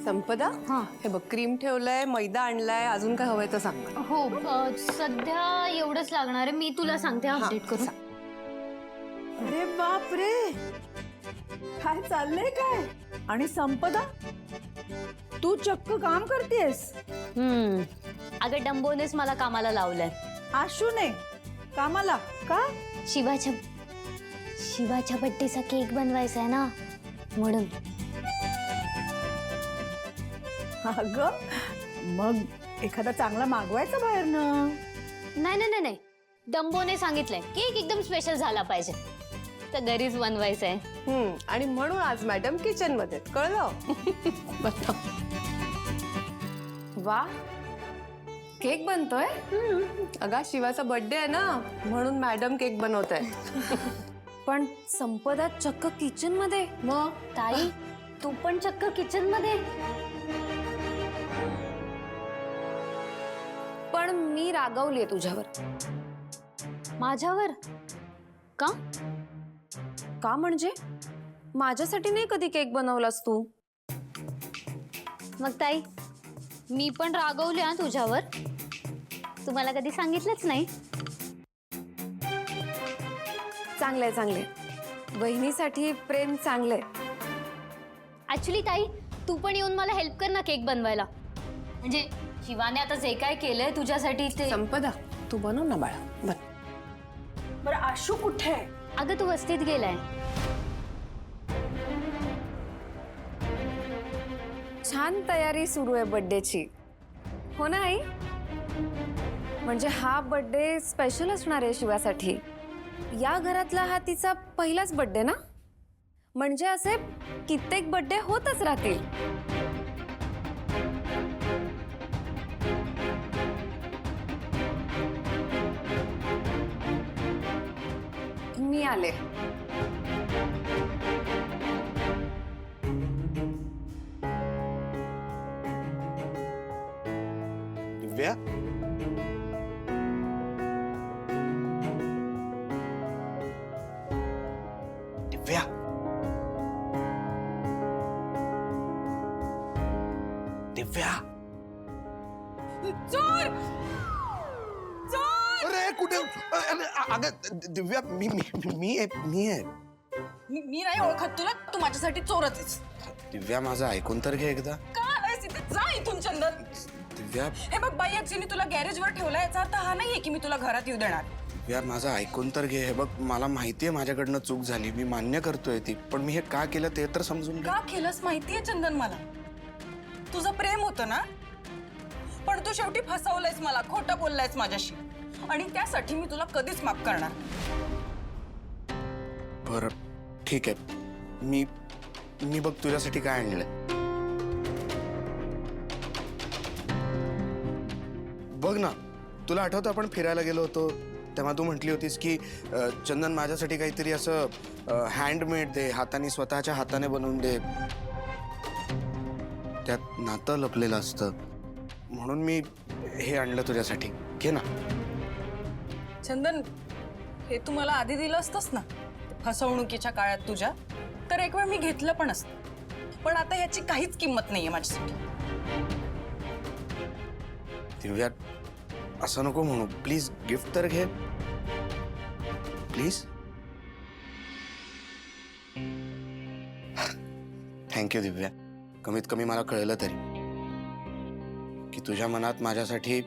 संपदा हां. हे बघ क्रीम ठेवलंय, मैदा आणलाय, अजून काय हवंय तर सांग मला. हो सध्या एवढंच लागणार आहे. मी तुला सांगते अपडेट करून. अरे बाप रे, काय चाललंय काय? आणि संपदा, तू चक्क काम करतेस? अगं डंबोनेच मला कामाला लावलंय. आशूने कामाला का? शिवाच्या बड्डेचा केक बनवायचा आहे ना, म्हणून. अगं मग एखादा चांगला मागवायचा बाहेरनं. नाही, डंबोने सांगितलंय केक एकदम स्पेशल झाला पाहिजे, तर घरीच बनवायचा आहे. आणि म्हणून आज मॅडम किचन मध्ये, कळलं? वा, केक बनतोय. अगं शिवाचा बर्थडे आहे ना, म्हणून मॅडम केक बनवत आहे. पण संपदा चक्क किचन मध्ये. मग ताई, तू पण चक्क किचन मध्ये. पण मी रागावलीये तुझ्यावर. माझ्यावर का? का म्हणजे माझ्यासाठी नाही कधी केक बनवलास तू. मग ताई, मी पण रागवले हा तुझ्यावर. तुम्हाला कधी सांगितलंच नाही. चांगलंय चांगलंय, बहिणीसाठी प्रेम चांगलंय. ऍक्च्युली ताई, तू पण येऊन मला हेल्प कर ना केक बनवायला. म्हणजे शिवाने आता जे काय केलंय तुझ्यासाठी ते. संपदा तू बनव ना बाळा, बन. बरं आशू कुठे आहे? अगं तू वस्तीत गेलाय. छान तयारी सुरू आहे बर्थडेची, हो ना आई? म्हणजे हा बर्थडे स्पेशल असणार आहे शिवासाठी. या घरातला हा तिचा पहिलाच बर्थडे ना, म्हणजे असे कित्येक बर्थडे होतच राहतील. मी आले. दिव्या, दिव्या, दिव्या. चोर! चोर! अरे कुठे? अगं दिव्या, मी आहे. मी नाही ओळखत तुला. तू माझ्यासाठी चोरच आहेस. दिव्या, माझं ऐकून तर घे एकदा. का आलायस इथे? जा इथून चंदन. दिव्या, हे बघ बाई, ऍक्च्युली तुला गॅरेजवर ठेवलाय याचा अर्थ हा नाहीये की मी तुला घरात येऊ देणार. दिव्या, माझं ऐकून तर घे. हे बघ, मला माहितीये माझ्याकडनं चूक झाली, मी मान्य करतोय ती, पण मी हे का केलं ते तर समजून घे. का केलंस माहितीये चंदन मला? तुझं प्रेम होतं ना, पण तू शेवटी फसवलंयस मला, खोटं बोललायस माझ्याशी, आणि त्यासाठी मी तुला कधीच माफ करणार. बरं ठीक आहे, मी बघ तुझ्यासाठी काय आणलंय. बघ ना, तुला आठवतं आपण फिरायला गेलो होतो तेव्हा तू म्हटली होतीस की चंदन माझ्यासाठी काहीतरी असं हँडमेड दे, हाताने, स्वतःच्या हाताने बनवून दे. त्यात नातं लपलेलं असतं, म्हणून मी हे आणलं तुझ्यासाठी. घे ना. चंदन, हे तू मला आधी दिलं असतंस ना फसवणुकीच्या काळात तुझ्या, तर एक वेळ मी घेतलं पण असतं, पण आता ह्याची काहीच किंमत नाहीये माझ्यासाठी. दिव्या, असं नको म्हणू प्लीज. गिफ्ट तर घे प्लीज. थँक्यू दिव्या. कमीत कमी मला कळलं तरी की तुझ्या मनात माझ्यासाठी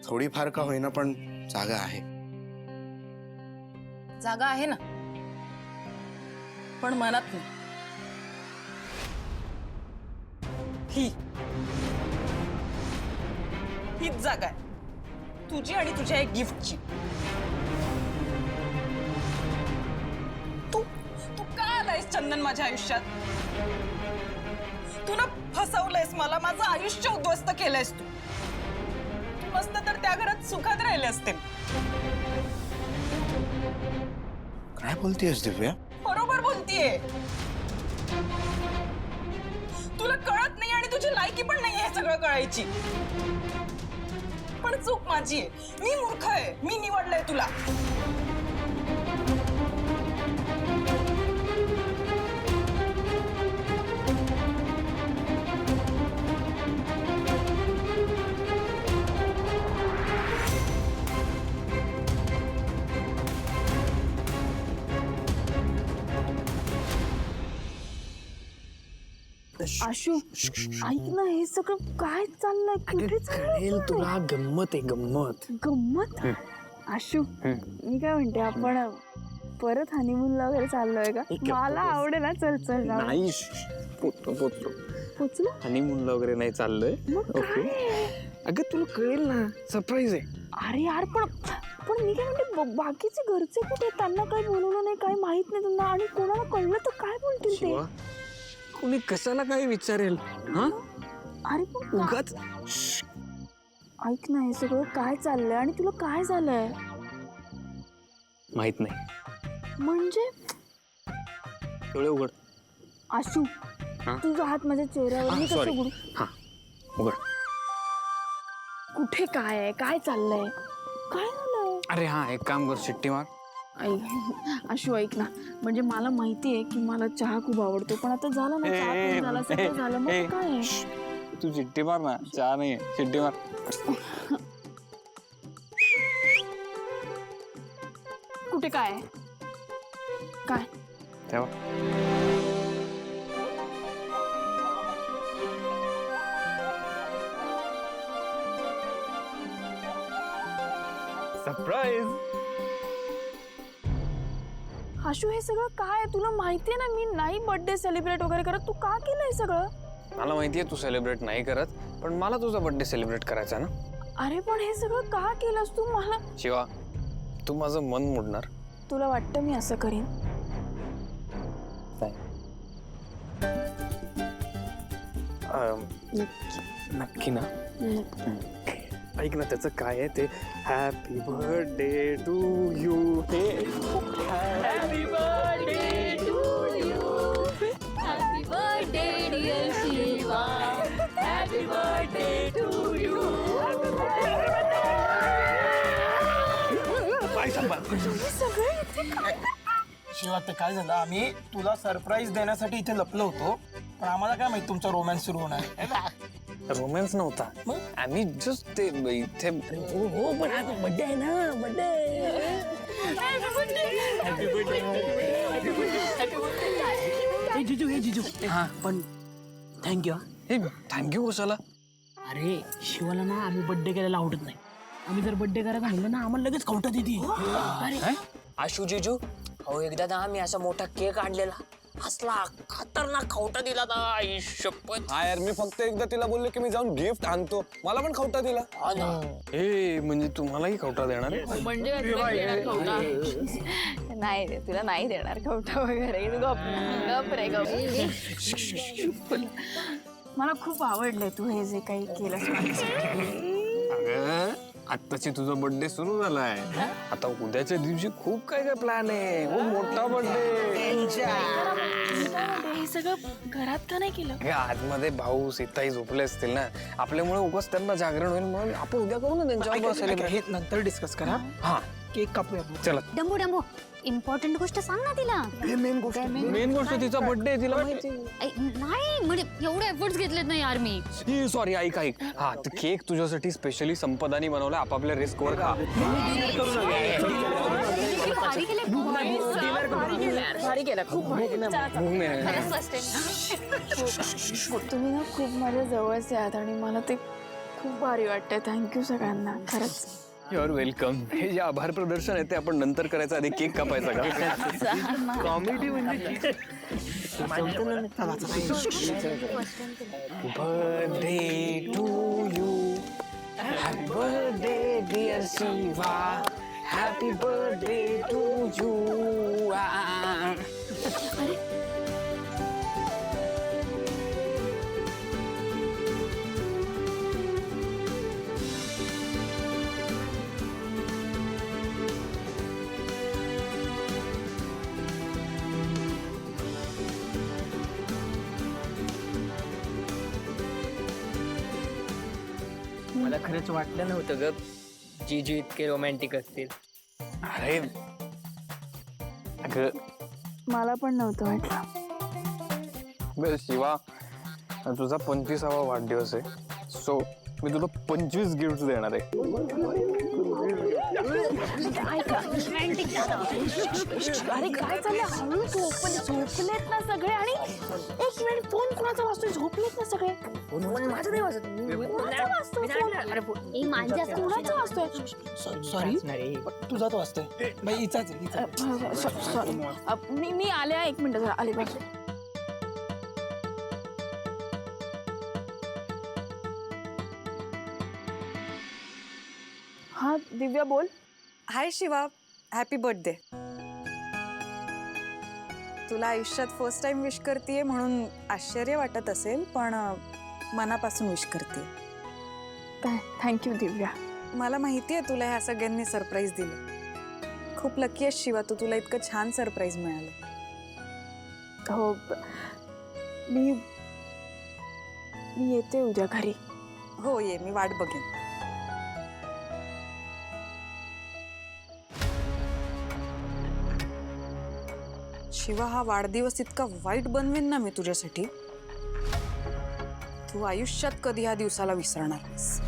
थोडीफार का होईना पण जागा आहे. जागा आहे ना, पण मनात नाही. हीच जागा आहे तुझी आणि तुझ्या एक गिफ्टची. तू तू का आलायस चंदन माझ्या आयुष्यात? तू ना फसवलंयस मला, माझं आयुष्य उद्ध्वस्त केलंयस तू. मस्त तर त्या घरात सुखात राहिले असते. काय बोलतेस दिव्या? बरोबर बोलतीये. तुला कळत नाही आणि तुझी लायकी पण नाही हे सगळं कळायची. पण चूक माझी आहे, मी मूर्ख आहे, मी निवडलंय तुला. आशू ऐक ना, हे सगळं काय चाललंय? कुठे कळेल तुला. गंमत आहे गंमत. गंमत. आशू मी काय म्हणते, आपण परत हनीमूनला वगैरे चाललोय का? मला आवडेल ना. चल चल जाऊ. नाही पोचलो पोचलो. हनीमूनला वगैरे नाही चाललोय. मग काय? अगं तुला कळेल ना, सरप्राईज आहे. अरे यार, पण मी काय म्हणते, बाकीचे घरचे कुठे? त्यांना काही बोलवलं नाही, काही माहित नाही त्यांना, आणि कोणाला कळलं तर काय बोलतील ते? शिवा, कोणी कशाला काय विचारेल? हा अरे पण उगाच. ऐक ना, हे सगळं काय चाललंय आणि तुला काय झालंय? माहित नाही. म्हणजे डोळे उघड. आशू हा? तुझा हात माझ्या चेहऱ्यावर. मी कसं सॉरी. उघडू? हा उघड. कुठे काय आहे? काय चाललंय? काय झालंय? अरे हा, एक काम कर, शिट्टी मार. ऐक आशू, ऐक ना, म्हणजे मला माहिती आहे की मला चहा खूप आवडतो, पण आता झालं ना, चहा पिऊन झाला, सगळं झालं, मग काय आहे? तू शिट्टी मार ना. चहा नाही, शिट्टी मार. कुठे काय आहे? काय? तेव्हा सरप्राईज. आशू, हे सगळं काय आहे? तुला माहिती आहे ना, मी नाही बर्थडे सेलिब्रेट वगैरे करत. तू का केलं हे सगळं? मला माहितीये तू सेलिब्रेट नाही करत, पण मला तुझा बर्थडे सेलिब्रेट करायचा ना. अरे पण हे सगळं का केलंस तू? मला शिवा, तू माझं मन मोडणार तुला वाटतं मी असं करीन? नक्की ना. ऐक ना, त्याचं काय आहे ते. Happy birthday to you. Happy birthday to you. Happy birthday dear Shiva. Happy birthday to you. Shiva, ते काय झालं, आम्ही तुला सरप्राईज देण्यासाठी इथे लपलो होतो, पण आम्हाला काय माहित तुमचा रोमॅन्स सुरू होणार आहे. रोमॅन्स नव्हता, आम्ही जस्ट ते इथे. हो पण आज बर्थडे आहे ना. बर्थडे जिजू हा, पण थँक्यू. हे थँक्यू कशाला? अरे शिवाला ना आम्ही बर्थडे करायला आवडत नाही. आम्ही जर बर्थडे करायला म्हणलं ना, आम्हाला लगेच खवटा देते. अरे आशू जिजू, अहो एकदा ना आम्ही असा मोठा केक आणलेला, असला खतरनाक खवटा दिला ना. आई शपथ. हा यार, मी फक्त एकदा तिला बोललो की मी जाऊन गिफ्ट आणतो, मला पण खवटा दिला. हा ना. हे म्हणजे तुम्हालाही खवटा देणार आहे? नाही रे, तुला नाही देणार खवटा वगैरे. गप रे गप. मला खूप आवडलंय तू हे जे काही केलंस माझ्यासाठी. अगं, आत्ताची तुझा बर्थडे सुरू झालाय, आता उद्याच्या दिवशी खूप काय काय प्लॅन आहे. खूप मोठा बर्थडे. हे सगळं घरात का नाही केलं? आतमध्ये भाऊ सीताई झोपले असतील ना, आपल्यामुळे उगाच त्यांना जागरण होईल, म्हणून आपण उद्या करू ना त्यांच्याबरोबर सेलिब्रेट. हे नंतर डिस्कस करा. हा केक कापूया. चला. डंबू डंबू, इम्पॉर्टंट गोष्ट सांग ना तिला. मेन गोष्ट तिचा बर्थडे, तिला माहिती. नाही म्हणजे एवढे एफर्ट्स घेतलेत ना यार मी. सॉरी, ऐक. हा, केक तुझ्यासाठी स्पेशली संपदानी बनवला. आपापल्या रिस्कवर खा. भारी केलं, खूप भारी केलं. तुम्ही ना खूप माझ्या जवळचे आहात आणि मला ते खूप भारी वाटतंय. थँक्यू सगळ्यांना, खरंच. You are welcome. हे जे आभार प्रदर्शन आहे ते आपण नंतर करायचं, आधी केक कापायचा का? कॉमेडी म्हणजे birthday to you. Happy birthday dear Shiva. Happy birthday to you. मला खरंच वाटलं नव्हतं ग जीजू इतके रोमॅन्टिक असतील. अरे अगं, मला पण नव्हतं वाटलं. बरं शिवा, तुझा 25वा वाढदिवस आहे, सो मी तुला 25 गिफ्ट देणार आहे. ऐका अरे काय चाललंय हळू झोपलेत ना सगळे आणि एक मिनिट फोन कोणाचा वाजतोय झोपलेत ना सगळे माझं नाही वाजत कोणाचा वाजतोय फोन? ए मांजा कोणाचा वाजतोय सॉरी तुझा तो असतोय बाई हिचाच आहे, हिचा. सॉरी मी आले एक मिनिट जरा आले बघ हा दिव्या बोल हाय शिवा, हॅपी बर्थडे. तुला आयुष्यात फर्स्ट टाइम विश करतेय म्हणून आश्चर्य वाटत असेल, पण मनापासून विश करते. थँक्यू दिव्या. मला माहिती आहे तुला ह्या सगळ्यांनी सरप्राईज दिलं. खूप लकी आहेस शिवा, तुला इतकं छान सरप्राईज मिळालं. हो मी येते उद्या घरी. हो ये, मी वाट बघेन. शिवा, हा वाढदिवस इतका वाईट बनवेन ना मी तुझ्यासाठी, तू आयुष्यात कधी ह्या दिवसाला विसरणार नाहीस.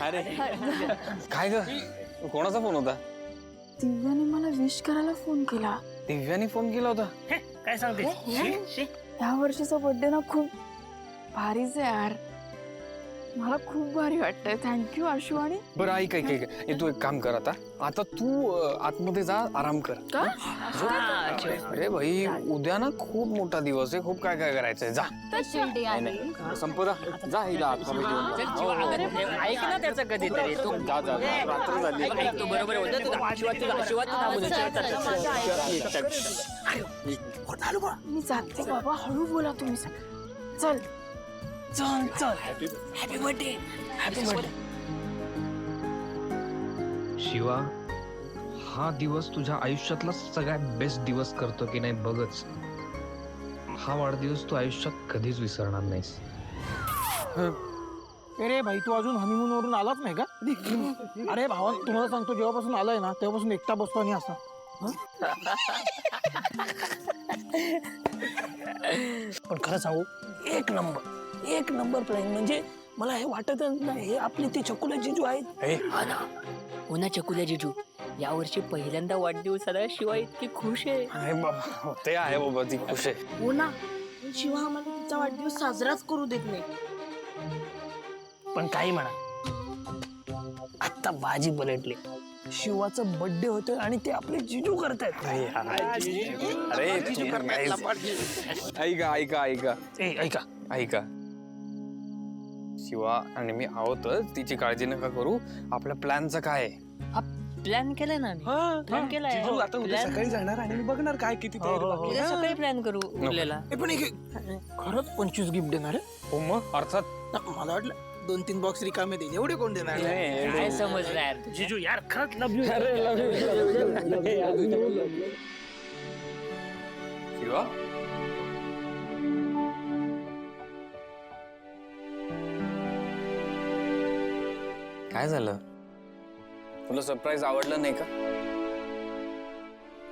अरे काय ग कोणाचा फोन होता? दिव्याने मला विश करायला फोन केला. दिव्याने फोन केला होता? काय सांगते या वर्षीचा बर्थडे ना खूप भारीच आहे यार. मला खूप भारी वाटतंय. थँक्यू आशू. आणि बरं ऐक ऐक ऐक ए, तू एक काम कर आता तू आतमध्ये जा, आराम कर. अरे भाई उद्या ना खूप मोठा दिवस आहे, खूप काय काय करायचंय. जा स्पेशल डे आहे. संपदा जा हिला आतमध्ये घेऊन. ऐक ना त्याचं कधीतरी तू जा जा रात्र झाली. तू बरोबर होतं तुझा आशीर्वाद मी जाते बाबा. हळू बोला तुम्ही. चल चल चल happy birthday happy birthday. Shiva, हा दिवस तुझ्या आयुष्यातला सगळ्यात बेस्ट दिवस करतो की नाही बघच. हा वाढदिवस तू आयुष्यात कधीच विसरणार नाहीस. अरे भाई तू अजून हनीमून वरून आलाच नाही का? अरे भावा तुम्हाला सांगतो, जेव्हापासून आलाय ना तेव्हापासून एकटा बसतो आणि असा. पण खरं सांगू, एक नंबर प्लॅन. म्हणजे मला हे वाटत नाही, हे आपले ते चकुल्या जिजू आहेत. हा ना, हो ना चकुल्या जिजू. यावर्षी पहिल्यांदा वाढदिवसाला शिवाय इतकी खुश आहे. अरे बाबा ते आहे बाबा, ती खुश आहे. हो ना. शिवा आम्हाला तिचा वाढदिवस साजराच करू देत नाही. पण काही म्हणा, आता बाजी पलटली. शिवाचं बर्थडे होतं आणि ते आपले जिजू करतायत. अरे ऐका ऐका शिवा आणि मी आहोतच, तिची काळजी नका करू. आपल्या प्लॅनचं काय आहे? प्लॅन केलाय ना प्लॅन केलाय. आता उद्या सकाळी जाणार आणि मी बघणार काय किती तयारी बाकी आहे. उद्या सकाळी प्लॅन करू उरलेला. पण खरंच 25 गिफ्ट देणार आहे? हो मग अर्थात. मला वाटलं 2-3 बॉक्स रिकामे देईल, एवढे कोण देणार? काय समजलं यार जिजू. यार खरंच लव यू. शिवा काय झालं? तुला सरप्राईज आवडलं नाही का?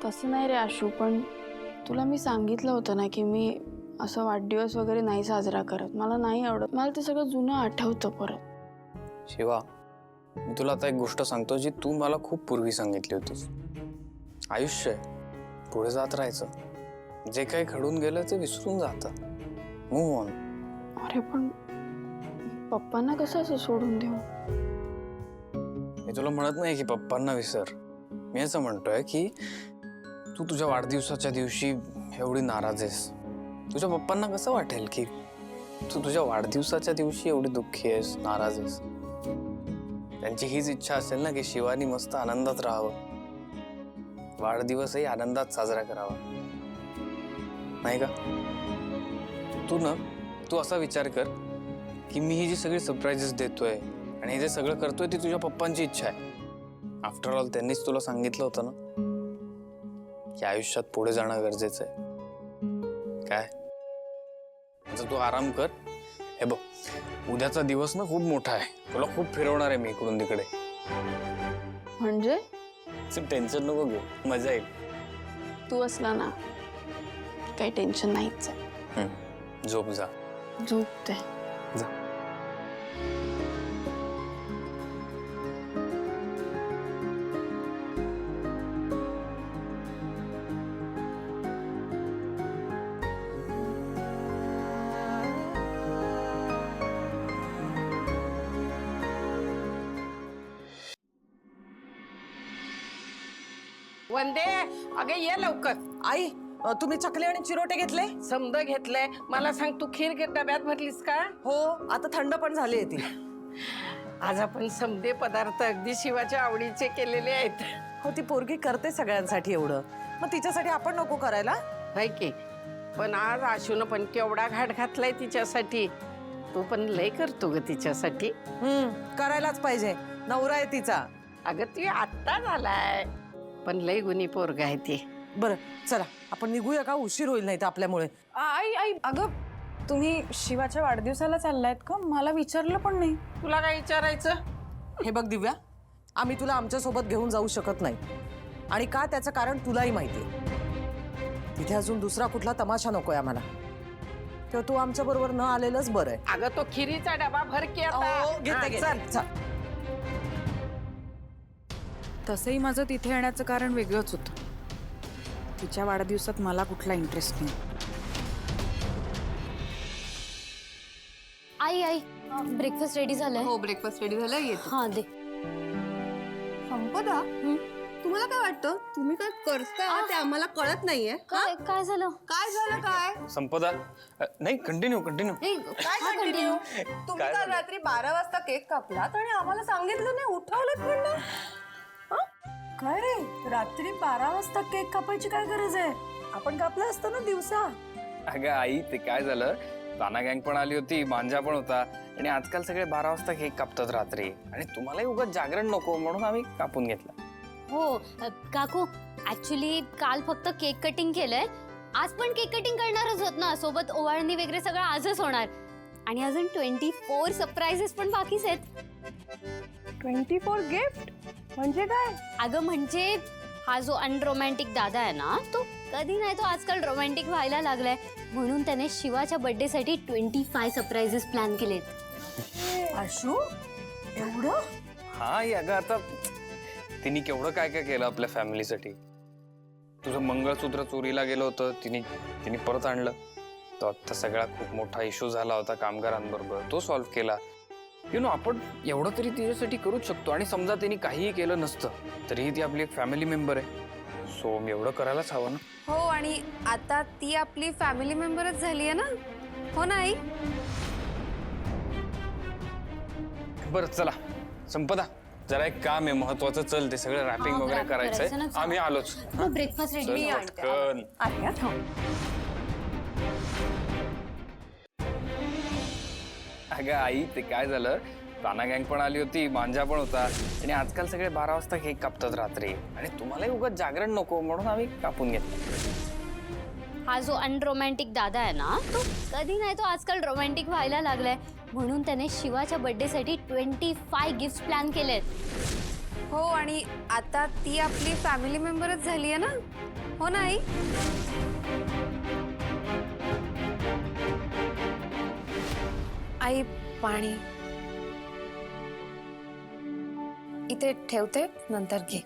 तसं नाही रे आशू, पण तुला मी सांगितलं होतं ना की मी असं वाढदिवस वगैरे नाही साजरा करत. मला नाही आवडत. मला ते सगळं जुनं आठवतं परत. शिवा, मी तुला आता एक गोष्ट सांगतो जी तू मला खूप पूर्वी सांगितली होतीस. आयुष्य आहे, पुढे जात राहायचं. जे काही घडून गेलं ते विसरून जातं. Move on. अरे पण पप्पांना कसं असं सोडून देऊ? मी तुला म्हणत नाही की पप्पांना विसर. मी असं म्हणतोय की तू तुझ्या वाढदिवसाच्या दिवशी एवढी नाराज आहेस. तुझ्या पप्पांना कसं वाटेल की तू तुझ्या वाढदिवसाच्या दिवशी एवढी दुःखी आहेस, नाराज आहेस. त्यांची हीच इच्छा असेल ना की शिवानी मस्त आनंदात राहावं, वाढदिवसही आनंदात साजरा करावा, नाही का? तू असा विचार कर की मी ही जी सगळी सरप्राईजेस देतोय आणि हे जे सगळं करतोय ती तुझ्या पप्पांची इच्छा आहे. आफ्टर ऑल त्यांनीच तुला सांगितलं होतं ना की आयुष्यात पुढे जाणं गरजेचं आहे. काय आता तू आराम कर. हे बघ, उद्याचा दिवस ना खूप मोठा आहे. तुला खूप फिरवणार आहे मी इकडून तिकडे. म्हणजे टेन्शन नको घेऊ, मजा येईल. तू असला ना काही टेन्शन नाहीच आहे. झोप जा. झोपते. जा. वंदे, अगं ये लवकर. आई तुम्ही चकली आणि चिरोटे घेतले? समद घेतलंय. मला सांग, तू खीर डब्यात भरलीस का? हो, आता थंड पण झाली ती. आज आपण समदे पदार्थ अगदी शिवाच्या आवडीचे केलेले आहेत. हो, ती पोरगी करते सगळ्यांसाठी एवढं, मग तिच्यासाठी आपण नको करायला? हाय की. पण आज आशून पण केवढा घाट घातलाय तिच्यासाठी. तू पण लय करतो ग तिच्यासाठी. करायलाच पाहिजे, नवरा आहे तिचा. अगं ती आत्ता झालाय, पण लय गुणी पोरग आहे ती. बरं चला आपण निघूया का, उशीर होईल नाही तर आपल्यामुळे. आई आई अगं, तुम्ही शिवाच्या वाढदिवसाला चाललायत का? मला विचारलं पण नाही. तुला काय विचारायचं? हे बघ दिव्या, आम्ही तुला आमच्या सोबत घेऊन जाऊ शकत नाही. आणि का, त्याचं कारण तुलाही माहिती. तिथे अजून दुसरा कुठला तमाशा नकोय आम्हाला. तेव्हा तू आमच्या बरोबर न आलेलंच बरं आहे. अगं तो खिरीचा डबा भर की आता. घेते चल. चल. तसंही माझं तिथे येण्याचं कारण वेगळंच होतं. तिच्या वाढदिवसात मला कुठला इंटरेस्ट नाही. आई आई ब्रेकफास्ट रेडी झालाय. हो, ब्रेकफास्ट रेडी झालं, येतो. हा दे. संपदा, तुम्हाला काय वाटतं? तुम्ही काय करताय ते आम्हाला कळत नाहीये. काय काय झालं? काय झालं काय? संपदा, नाही कंटिन्यू. नाही, काय हा, कंटिन्यू? continue. तुम्ही काल रात्री 12 वाजता केक कापलात आणि आम्हाला सांगितलं नाही, उठवलं पण नाही. काय रे, रात्री 12 वाजता केक कापायची काय गरज आहे? आपण कापलं असतं ना दिवसा. अगं आई, ते काय झालं, ताना गँग पण आली होती, मांजा पण होता, आणि आजकाल सगळे 12 वाजता केक कापतात रात्री, आणि तुम्हालाही उगाच जागरण नको म्हणून आम्ही कापून घेतला. हो काकू, ऍक्च्युली काल फक्त केक कटिंग केलंय. आज पण केक कटिंग करणारच होत ना, सोबत ओवाळणी वगैरे सगळं आजच होणार. आणि अजून 24 सरप्राइजेस पण बाकीच आहेत. 24 गिफ्ट म्हणजे काय? अगं म्हणजे हा जो अनरोमॅन्टिक दादा आहे ना, तो कधी नाही तो आजकाल रोमॅन्टिक व्हायला लागलाय, म्हणून त्याने शिवाच्या बर्थडे साठी 25 सरप्राइजेस प्लॅन केलेत. आशू, एवढं? हा, अगं आता तिने केवढं काय काय केलं आपल्या फॅमिलीसाठी. तुझं मंगळसूत्र चोरीला गेलं होतं, तिने परत आणलं. तो आता सगळा खूप मोठा इश्यू झाला होता कामगारांबरोबर, तो सॉल्व्ह केला. आपण एवढं तरी तिच्यासाठी करूच शकतो. आणि समजा तिने काहीही केलं नसतं तरीही ती आपली एक फॅमिली मेंबर आहे, सो एवढं करायलाच हवं ना. हो, आणि आता ती आपली फॅमिली मेंबरच झाली आहे ना. हो ना आई? बरं चला संपदा, जरा एक काम आहे महत्वाचं, चल ते सगळं रॅपिंग वगैरे wrap करायचं करायचंय. ना, चल. आम्ही आलोच. ब्रेकफास्ट चल रेडी. पटकन. अगं आई, ते काय झालं, ताना गँग पण आली होती, मांजा पण होता, आणि आजकाल सगळे 12 वाजता केक कापतात रात्री, आणि तुम्हालाही उगाच जागरण नको म्हणून आम्ही कापून घेतलं. हा जो अनरोमॅन्टिक दादा आहे ना, तो कधी नाही तो आजकाल रोमॅन्टिक व्हायला लागलाय, म्हणून त्याने शिवाच्या बर्थडे साठी 25 गिफ्ट प्लॅन केलेत. हो, आणि आता ती आपली फॅमिली मेंबरच झाली आहे ना. हो ना आई? आई, पाणी इथे ठेवते, नंतर घे.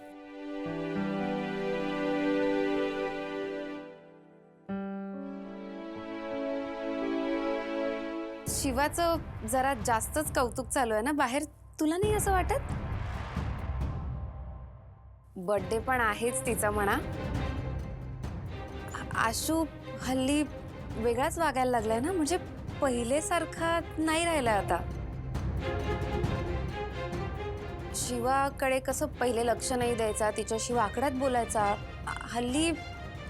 शिवाचं जरा जास्तच कौतुक चालू आहे ना बाहेर, तुला नाही असं वाटत? बर्थडे पण आहेच तिचा म्हणा. आशू हल्ली वेगळाच वागायला लागलाय ना, म्हणजे पहिलेसारखा नाही राहिलाय आता. शिवाकडे कसं पहिले लक्ष नाही द्यायचा, तिच्याशी वाकड्यात बोलायचा, हल्ली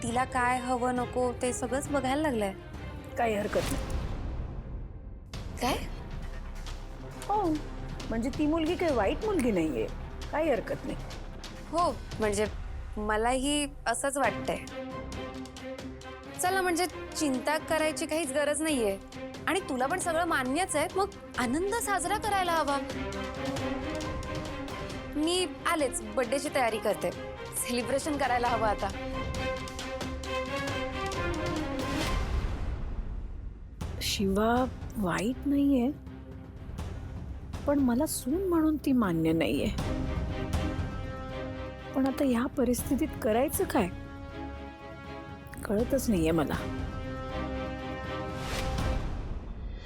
तिला काय हवं नको ते सगळंच बघायला लागलंय. काही हरकत नाही. काय? हो, म्हणजे ती मुलगी काही वाईट मुलगी नाहीये, काही हरकत नाही. हो, म्हणजे मलाही असंच वाटतंय. चला, म्हणजे चिंता करायची काहीच गरज नाहीये, आणि तुला पण सगळं मान्यच आहे, मग आनंद साजरा करायला हवा. मी आलेच, बर्थडेची तयारी करते, सेलिब्रेशन करायला हवं आता. शिवा वाईट नाहीये, पण मला सून म्हणून ती मान्य नाहीये. पण आता ह्या परिस्थितीत करायचं काय कळतच नाहीये मला.